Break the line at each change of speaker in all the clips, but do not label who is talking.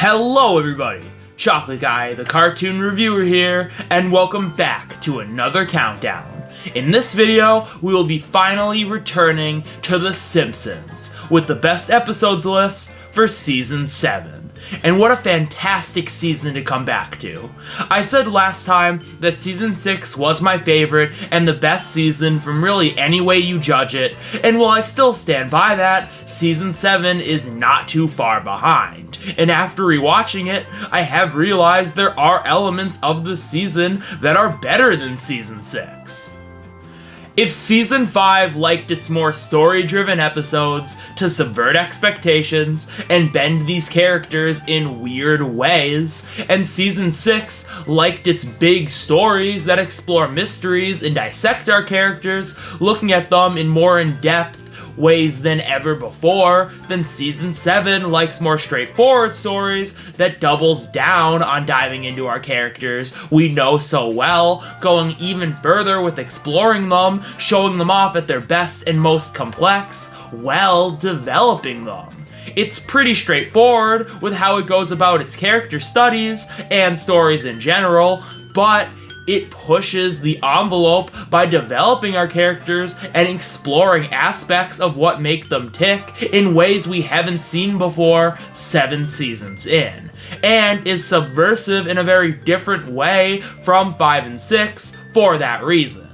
Hello everybody, Chocolate Guy, the cartoon reviewer here, and welcome back to another countdown. In this video, we will be finally returning to The Simpsons with the best episodes list for Season 7. And what a fantastic season to come back to. I said last time that Season 6 was my favorite and the best season from really any way you judge it, and while I still stand by that, Season 7 is not too far behind. And after rewatching it, I have realized there are elements of this season that are better than Season 6. If Season 5 liked its more story-driven episodes to subvert expectations and bend these characters in weird ways, and Season 6 liked its big stories that explore mysteries and dissect our characters, looking at them in more in-depth ways than ever before, then Season 7 likes more straightforward stories that doubles down on diving into our characters we know so well, going even further with exploring them, showing them off at their best and most complex, while developing them. It's pretty straightforward with how it goes about its character studies and stories in general, but it pushes the envelope by developing our characters and exploring aspects of what make them tick in ways we haven't seen before 7 seasons in, and is subversive in a very different way from 5 and 6 for that reason.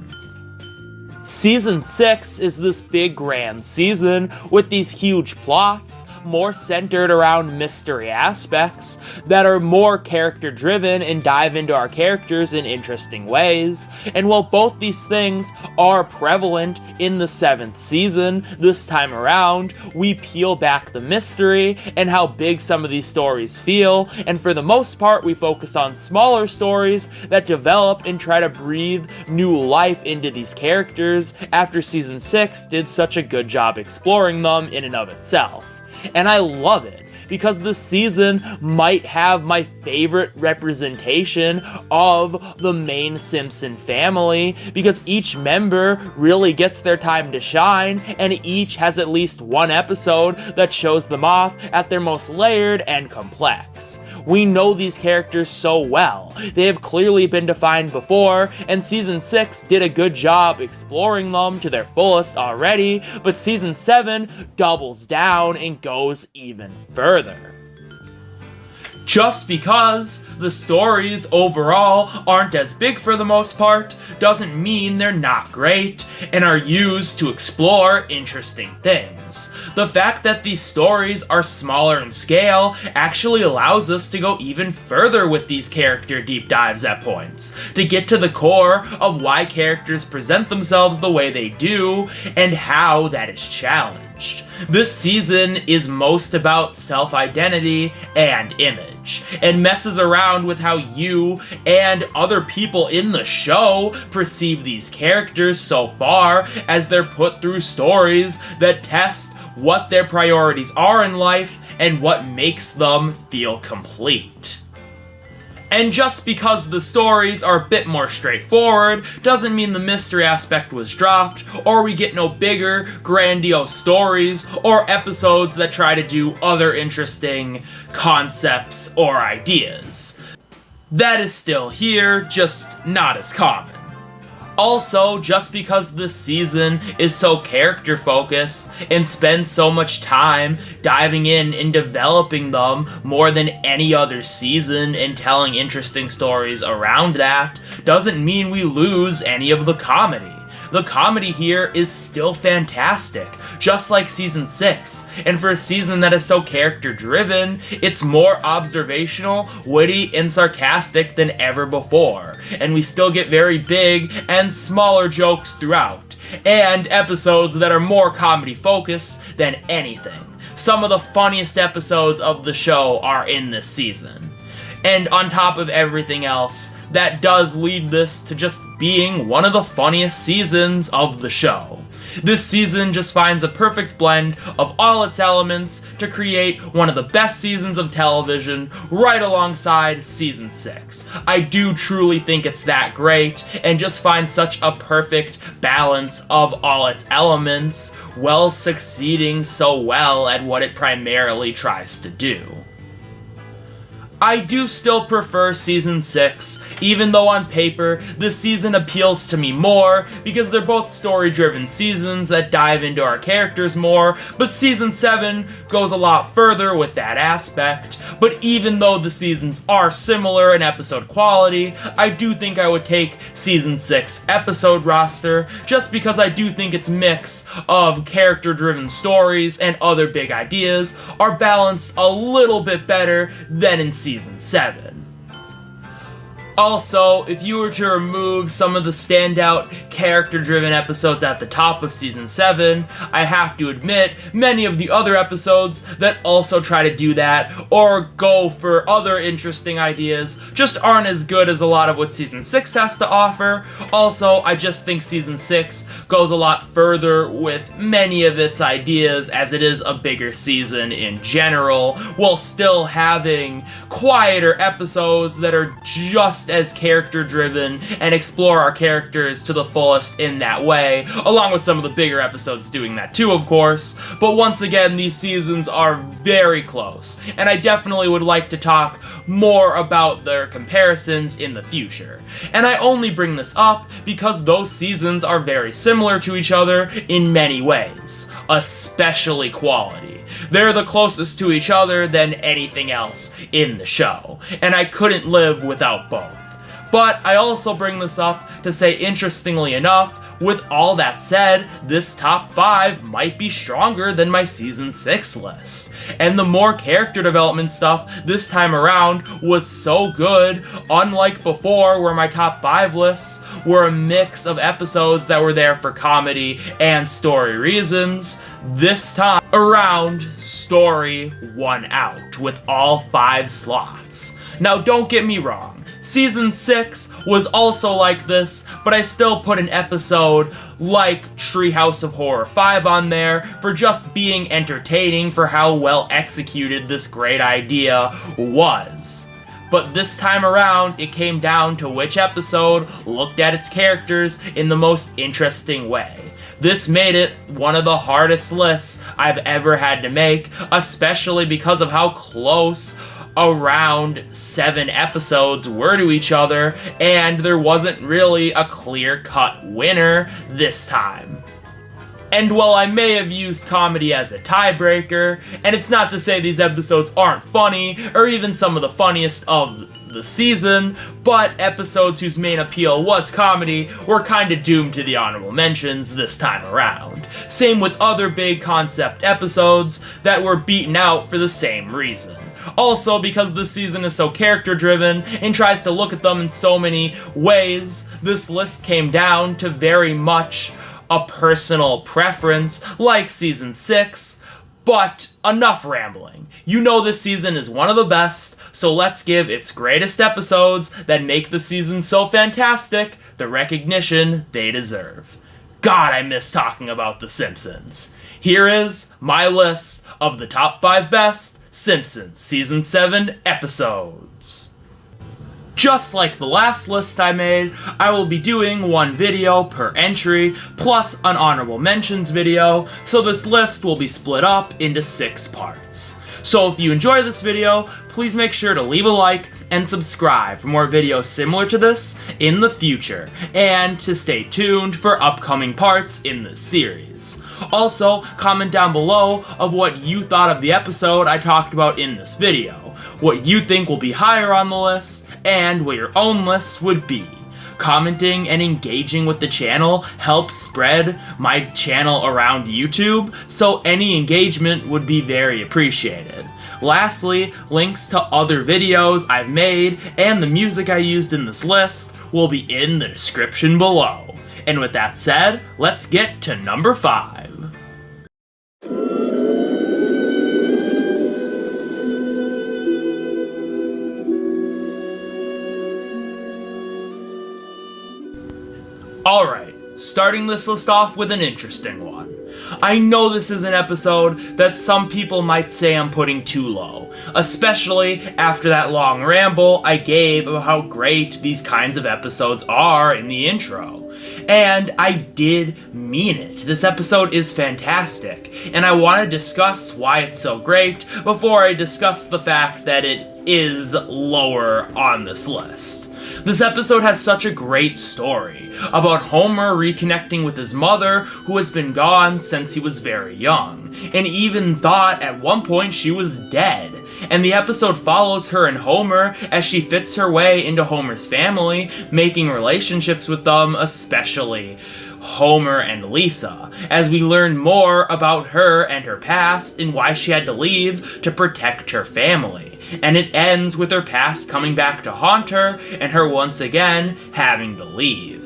Season 6 is this big grand season with these huge plots, more centered around mystery aspects, that are more character driven and dive into our characters in interesting ways. And while both these things are prevalent in the 7th season, this time around, we peel back the mystery and how big some of these stories feel, and for the most part we focus on smaller stories that develop and try to breathe new life into these characters after Season 6 did such a good job exploring them in and of itself. And I love it, because this season might have my favorite representation of the main Simpson family, because each member really gets their time to shine, and each has at least one episode that shows them off at their most layered and complex. We know these characters so well. They have clearly been defined before, and Season 6 did a good job exploring them to their fullest already, but Season 7 doubles down and goes even further. Just because the stories overall aren't as big for the most part doesn't mean they're not great and are used to explore interesting things. The fact that these stories are smaller in scale actually allows us to go even further with these character deep dives at points, to get to the core of why characters present themselves the way they do and how that is challenged. This season is most about self-identity and image, and messes around with how you and other people in the show perceive these characters so far as they're put through stories that test what their priorities are in life and what makes them feel complete. And just because the stories are a bit more straightforward doesn't mean the mystery aspect was dropped, or we get no bigger, grandiose stories, or episodes that try to do other interesting concepts or ideas. That is still here, just not as common. Also, just because this season is so character-focused and spends so much time diving in and developing them more than any other season and telling interesting stories around that, doesn't mean we lose any of the comedy. The comedy here is still fantastic, just like Season 6, and for a season that is so character-driven, it's more observational, witty, and sarcastic than ever before, and we still get very big and smaller jokes throughout, and episodes that are more comedy-focused than anything. Some of the funniest episodes of the show are in this season. And on top of everything else, that does lead this to just being one of the funniest seasons of the show. This season just finds a perfect blend of all its elements to create one of the best seasons of television right alongside Season 6. I do truly think it's that great, and just finds such a perfect balance of all its elements, while succeeding so well at what it primarily tries to do. I do still prefer Season 6, even though on paper, this season appeals to me more, because they're both story-driven seasons that dive into our characters more, but Season 7 goes a lot further with that aspect. But even though the seasons are similar in episode quality, I do think I would take Season 6 episode roster, just because I do think its mix of character-driven stories and other big ideas are balanced a little bit better than in Season 7. Also, if you were to remove some of the standout character-driven episodes at the top of Season 7, I have to admit, many of the other episodes that also try to do that, or go for other interesting ideas, just aren't as good as a lot of what Season 6 has to offer. Also, I just think Season 6 goes a lot further with many of its ideas, as it is a bigger season in general, while still having quieter episodes that are just as character-driven and explore our characters to the fullest in that way, along with some of the bigger episodes doing that too, of course. But once again, these seasons are very close, and I definitely would like to talk more about their comparisons in the future. And I only bring this up because those seasons are very similar to each other in many ways, especially quality. They're the closest to each other than anything else in the show, and I couldn't live without both. But I also bring this up to say, interestingly enough, with all that said, this top 5 might be stronger than my Season 6 list. And the more character development stuff this time around was so good, unlike before where my top 5 lists were a mix of episodes that were there for comedy and story reasons. This time around, story won out with all 5 slots. Now don't get me wrong, Season 6 was also like this, but I still put an episode like Treehouse of Horror 5 on there for just being entertaining for how well executed this great idea was. But this time around, it came down to which episode looked at its characters in the most interesting way. This made it one of the hardest lists I've ever had to make, especially because of how close around 7 episodes were to each other, and there wasn't really a clear-cut winner this time. And while I may have used comedy as a tiebreaker, and it's not to say these episodes aren't funny, or even some of the funniest of the season, but episodes whose main appeal was comedy were kinda doomed to the honorable mentions this time around. Same with other big concept episodes that were beaten out for the same reason. Also, because this season is so character-driven and tries to look at them in so many ways, this list came down to very much a personal preference, like Season 6, but enough rambling. You know this season is one of the best, so let's give its greatest episodes that make the season so fantastic the recognition they deserve. God, I miss talking about The Simpsons. Here is my list of the top 5 best Simpsons Season 7 episodes. Just like the last list I made, I will be doing one video per entry, plus an honorable mentions video, so this list will be split up into 6 parts. So if you enjoy this video, please make sure to leave a like and subscribe for more videos similar to this in the future, and to stay tuned for upcoming parts in this series. Also, comment down below of what you thought of the episode I talked about in this video, what you think will be higher on the list, and what your own lists would be. Commenting and engaging with the channel helps spread my channel around YouTube, so any engagement would be very appreciated. Lastly, links to other videos I've made and the music I used in this list will be in the description below. And with that said, let's get to number 5. Alright, starting this list off with an interesting one. I know this is an episode that some people might say I'm putting too low, especially after that long ramble I gave about how great these kinds of episodes are in the intro. And I did mean it. This episode is fantastic, and I want to discuss why it's so great before I discuss the fact that it is lower on this list. This episode has such a great story about Homer reconnecting with his mother, who has been gone since he was very young, and even thought at one point she was dead. And the episode follows her and Homer as she fits her way into Homer's family, making relationships with them, especially Homer and Lisa, as we learn more about her and her past and why she had to leave to protect her family. And it ends with her past coming back to haunt her and her once again having to leave.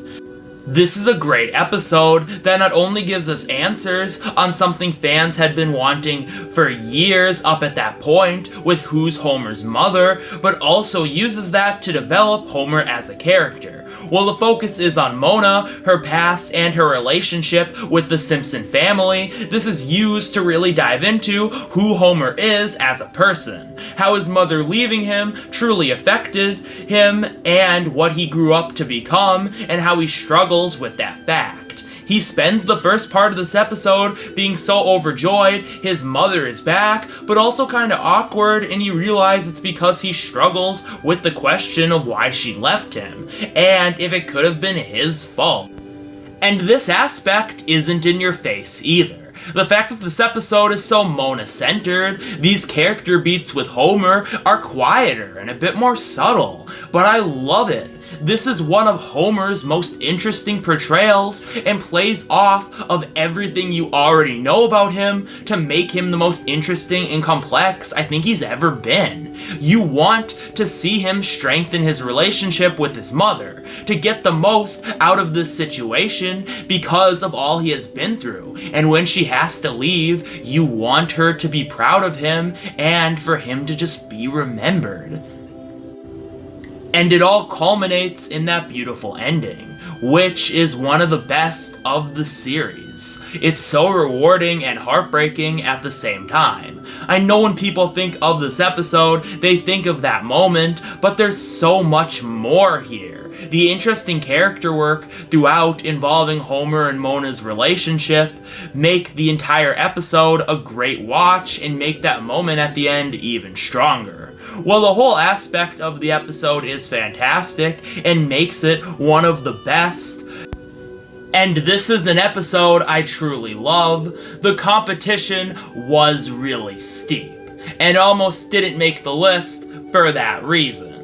This is a great episode that not only gives us answers on something fans had been wanting for years up at that point with who's Homer's mother, but also uses that to develop Homer as a character. While the focus is on Mona, her past, and her relationship with the Simpson family, this is used to really dive into who Homer is as a person, how his mother leaving him truly affected him, and what he grew up to become, and how he struggles with that fact. He spends the first part of this episode being so overjoyed his mother is back, but also kinda awkward, and you realize it's because he struggles with the question of why she left him, and if it could have been his fault. And this aspect isn't in your face either. The fact that this episode is so Mona-centered, these character beats with Homer are quieter and a bit more subtle, but I love it. This is one of Homer's most interesting portrayals and plays off of everything you already know about him to make him the most interesting and complex I think he's ever been. You want to see him strengthen his relationship with his mother, to get the most out of this situation because of all he has been through, and when she has to leave, you want her to be proud of him and for him to just be remembered. And it all culminates in that beautiful ending, which is one of the best of the series. It's so rewarding and heartbreaking at the same time. I know when people think of this episode, they think of that moment, but there's so much more here. The interesting character work throughout involving Homer and Mona's relationship make the entire episode a great watch and make that moment at the end even stronger. While the whole aspect of the episode is fantastic and makes it one of the best, and this is an episode I truly love, the competition was really steep, and almost didn't make the list for that reason.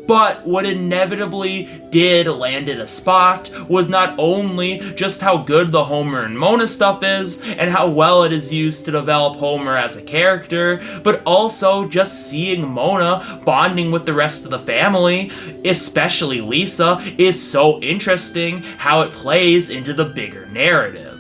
But what inevitably did land it a spot was not only just how good the Homer and Mona stuff is, and how well it is used to develop Homer as a character, but also just seeing Mona bonding with the rest of the family, especially Lisa, is so interesting how it plays into the bigger narrative.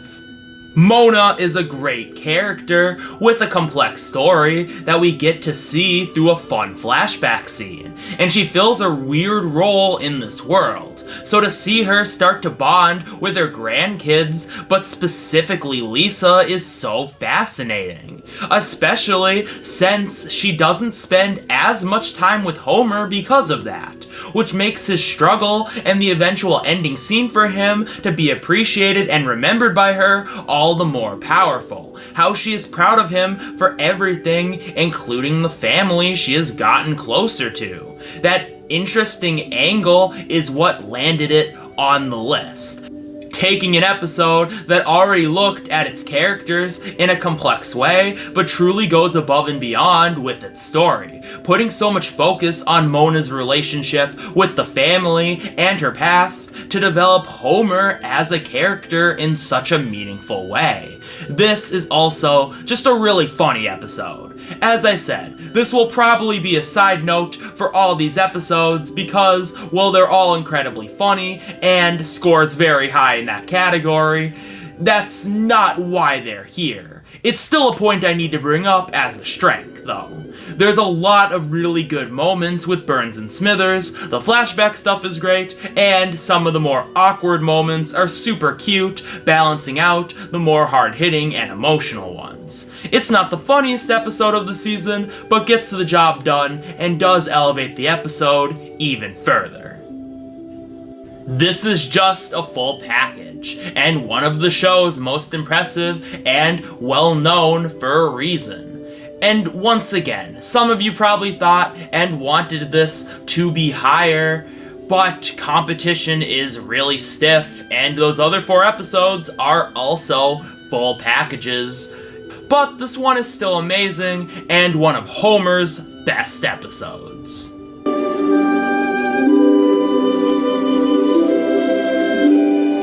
Mona is a great character with a complex story that we get to see through a fun flashback scene, and she fills a weird role in this world. So to see her start to bond with her grandkids, but specifically Lisa, is so fascinating. Especially since she doesn't spend as much time with Homer because of that, which makes his struggle and the eventual ending scene for him to be appreciated and remembered by her all the more powerful. How she is proud of him for everything, including the family she has gotten closer to. That interesting angle is what landed it on the list. Taking an episode that already looked at its characters in a complex way, but truly goes above and beyond with its story, putting so much focus on Mona's relationship with the family and her past to develop Homer as a character in such a meaningful way. This is also just a really funny episode. As I said, this will probably be a side note for all these episodes because, well, they're all incredibly funny and scores very high in that category. That's not why they're here. It's still a point I need to bring up as a strength, though. There's a lot of really good moments with Burns and Smithers, the flashback stuff is great, and some of the more awkward moments are super cute, balancing out the more hard-hitting and emotional ones. It's not the funniest episode of the season, but gets the job done and does elevate the episode even further. This is just a full package, and one of the show's most impressive and well-known for a reason. And once again, some of you probably thought and wanted this to be higher, but competition is really stiff, and those other 4 episodes are also full packages. But this one is still amazing, and one of Homer's best episodes.